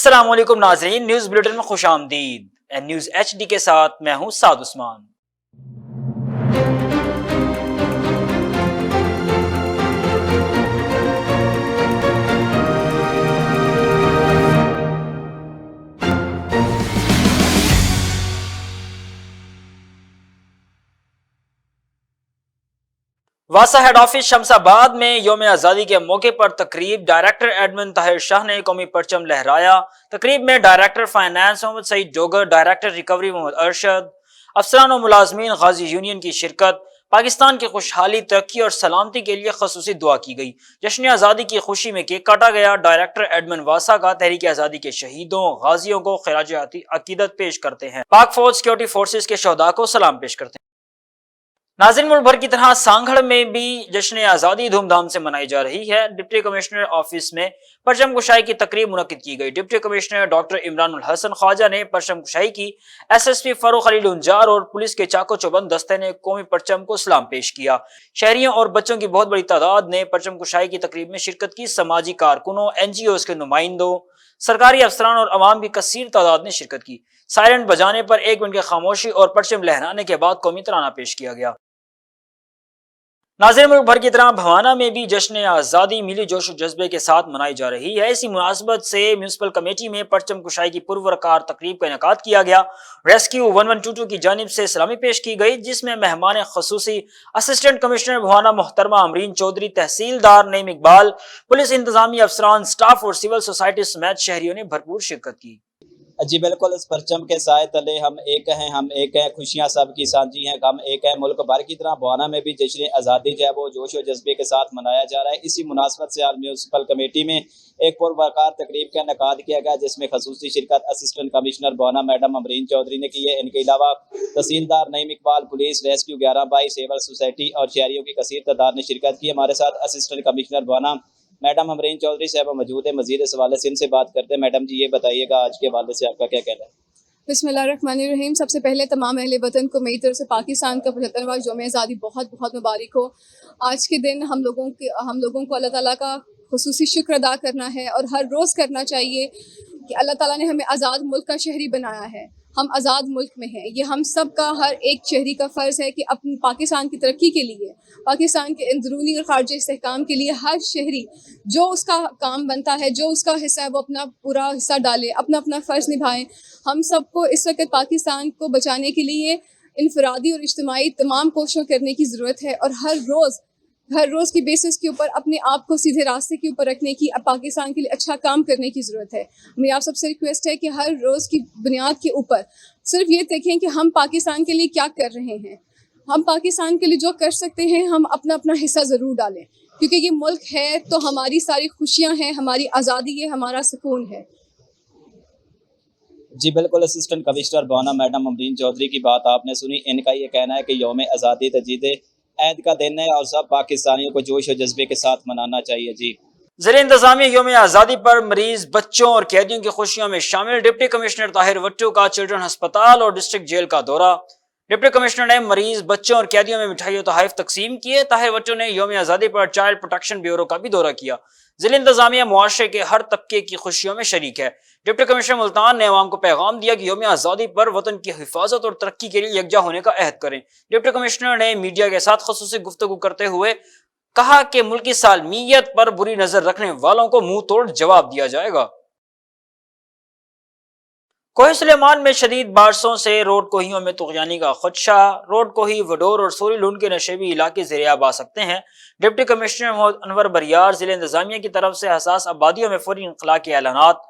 अस्सलाम वालेकुम नाजरीन, न्यूज बुलेटिन में खुश आमदीद। एन न्यूज HD के साथ मैं हूं साद उस्मान। वासा हेड ऑफिस शमसाबाद में यौम आज़ादी के मौके पर तकरीब, डायरेक्टर एडमिन ताहिर शाह ने कौमी परचम लहराया। तकरीब में director finance Mohammad Saeed Dogar, director recovery Mohammad Arshad, अफसरान और मुलाजमीन गाजी यूनियन की शिरकत। पाकिस्तान की खुशहाली, तरक्की और सलामती के लिए खसूसी दुआ की गई। जश्न आज़ादी की खुशी में केक काटा गया। डायरेक्टर एडमिन वासा का तहरीक आज़ादी के शहीदों गाजियों को खिराज अकीदत पेश करते हैं। पाक फौज सिक्योरिटी फोर्सेज के शहदा को सलाम पेश करते हैं। नाज़रीन, मुल्क भर की तरह सांगड़ में भी जश्न आज़ादी धूमधाम से मनाई जा रही है। डिप्टी कमिश्नर ऑफिस में परचम कुशाई की तकरीब मुनक्किद की गई। Deputy commissioner doctor Imranul Hasan Khawaja ने परचम कुशाई की। SSP फरूख अली लुंजार और पुलिस के चाको चौबंद दस्ते ने कौमी परचम को सलाम पेश किया। शहरियों और बच्चों की बहुत बड़ी तादाद ने परचम कुशाई की तकरीब में शिरकत की। समाजी कारकुनों, NGOs के नुमाइंदों, सरकारी अफसरान और अवाम की कसीर तादाद ने शिरकत की। सायरन बजाने पर 1 मिनट की खामोशी और परचम लहराने के बाद कौमी तराना पेश किया गया। नाज़रीन, मुल्क भर की तरह भवाना में भी जश्न आज़ादी मिली जोश जज्बे के साथ मनाई जा रही है। इसी मुनासबत से म्यूनसिपल कमेटी में परचम कुशाई की पुरवकार तकरीब का इनेकाद किया गया। रेस्क्यू 1122 की जानिब से सलामी पेश की गई, जिसमें मेहमान खसूसी असिस्टेंट कमिश्नर भवाना मोहतरमा अमरीन चौधरी, तहसीलदार नईम इकबाल, पुलिस इंतजामी अफसरान, स्टाफ और सिविल सोसाइटी समेत शहरियों ने भरपूर शिरकत की। जी बिल्कुल, इस परचम के साए तले हम एक हैं, खुशियां सबकी साझी हैं, हम एक हैं। मुल्क भर की तरह भवाना में भी जश्न आज़ादी जो है वो जोश और जज्बे के साथ मनाया जा रहा है। इसी मुनासबत से आज म्यूनसिपल कमेटी में एक पुरवकार तकरीब का इनेकाद किया गया, जिसमें खसूसी शिरकत assistant commissioner Bawana madam Amreen Chaudhry ने की है। इनके अलावा तहसीलदार Naeem Iqbal, police, rescue 11 civil society और शहरियों की कसीर तादाद ने शिरकत की। हमारे साथ assistant commissioner Bawana madam Amreen Chaudhary साहब मौजूद है। मजीद इस हवाले से इनसे बात करते हैं। मैडम जी, ये बताइएगा आज के हवाले से आपका क्या कहना है? बिस्मिल्लाहिर्रहमानिर्रहीम। सबसे पहले तमाम अहले वतन को मेरी तरफ से पाकिस्तान का 75वां यौम आज़ादी बहुत बहुत मुबारक हो। आज के दिन हम लोगों को अल्लाह ताला का खुसूसी शुक्र अदा करना है और हर रोज़ करना चाहिए कि अल्लाह ताला ने हमें आज़ाद मुल्क का शहरी बनाया है। हम आज़ाद मुल्क में हैं। ये हम सब का, हर एक शहरी का फ़र्ज़ है कि अपनी पाकिस्तान की तरक्की के लिए, पाकिस्तान के अंदरूनी और ख़ारजी इस्तेहकाम के लिए हर शहरी जो उसका काम बनता है, जो उसका हिस्सा है, वो अपना पूरा हिस्सा डाले, अपना अपना फ़र्ज़ निभाएं। हम सबको इस वक्त पाकिस्तान को बचाने के लिए इनफरादी और इज्तिमाई तमाम कोशिशें करने की ज़रूरत है और हर रोज़ की बेसिस के ऊपर अपने आप को सीधे रास्ते के ऊपर रखने की, पाकिस्तान के लिए अच्छा काम करने की ज़रूरत है। मेरी आप सबसे रिक्वेस्ट है कि हर रोज़ की बुनियाद के ऊपर सिर्फ ये देखें कि हम पाकिस्तान के लिए क्या कर रहे हैं। हम पाकिस्तान के लिए जो कर सकते हैं, हम अपना अपना हिस्सा ज़रूर डालें, क्योंकि ये मुल्क है तो हमारी सारी खुशियाँ हैं, हमारी आज़ादी है, हमारा सुकून है। जी बिल्कुल, assistant commissioner Bawana madam Amreen Chaudhary की बात आपने सुनी। इनका ये कहना है कि यौम आज़ादी तजीद ऐद का दिन है और सब पाकिस्तानियों को जोश और जज्बे के साथ मनाना चाहिए। जी, ज़िले इंतजामिया यौम आज़ादी पर मरीज, बच्चों और कैदियों की खुशियों में शामिल। डिप्टी कमिश्नर ताहिर वट्टू का चिल्ड्रन अस्पताल और डिस्ट्रिक्ट जेल का दौरा। डिप्टी कमिश्नर ने मरीज, बच्चों और कैदियों में मिठाई और तोहफ़े तकसीम किए। ताहिर वट्टू ने यौम आज़ादी पर चाइल्ड प्रोटेक्शन ब्यूरो का भी दौरा किया। ज़िले इंतजामिया मुआशरे के हर तबके की खुशियों में शरीक है। डिप्टी कमिश्नर मुल्तान ने अवाम को पैगाम दिया कि यौम आज़ादी पर वतन की हिफाजत और तरक्की के लिए यकजा होने का अहद करें। डिप्टी कमिश्नर ने मीडिया के साथ खुसूसी गुफ्तगू करते हुए कहा कि मुल्की सालमियत पर बुरी नजर रखने वालों को मुंह तोड़ जवाब दिया जाएगा। कोही सुलेमान में शदीद बारिशों से रोड कोहियों में तुगयानी का खदशा। रोड कोही, वडोर और सूरी लून के नशेबी इलाके ज़ेरियाब आ सकते हैं। डिप्टी कमिश्नर मोहम्मद अनवर बरियार, जिले इंतजामिया की तरफ से हसास आबादियों में फौरी इंखला के ऐलानात।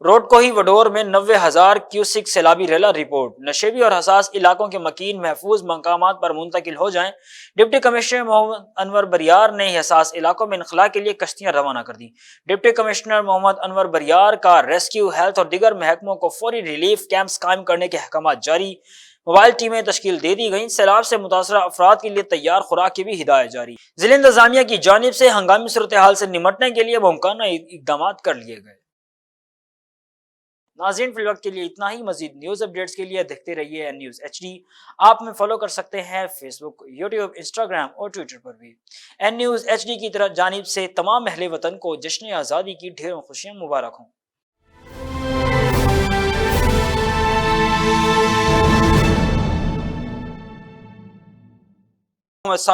रोड कोही वडोर में 90,000 क्यूसिक सैलाबी रेला रिपोर्ट। नशेबी और हसास इलाकों के मकीन महफूज मकामात पर मुंतकिल हो जाएं। डिप्टी कमिश्नर मोहम्मद अनवर बरियार ने हसास इलाकों में इनखला के लिए कश्तियां रवाना कर दी। डिप्टी कमिश्नर मोहम्मद अनवर बरियार का रेस्क्यू, हेल्थ और दीगर महकमों को फौरी रिलीफ कैंप्स कायम करने के अहकाम जारी। मोबाइल टीमें तश्कील दे दी गई। सैलाब से मुतासरा अफराद के लिए तैयार खुराक की भी हिदायत जारी। जिले इंतजामिया की जानिब से हंगामी सूरत हाल से निमटने के लिए मुमकिन इकदाम कर लिए गए। नाज़रीन, फिल वक्त के लिए इतना ही। मजीद न्यूज़ अपडेट्स के लिए देखते रहिए एन न्यूज़ HD। आप हमें फॉलो कर सकते हैं फेसबुक, यूट्यूब, इंस्टाग्राम और ट्विटर पर भी। एन न्यूज़ HD की तरफ जानिब से तमाम अहले वतन को जश्न आज़ादी की ढेरों खुशियाँ मुबारक हों।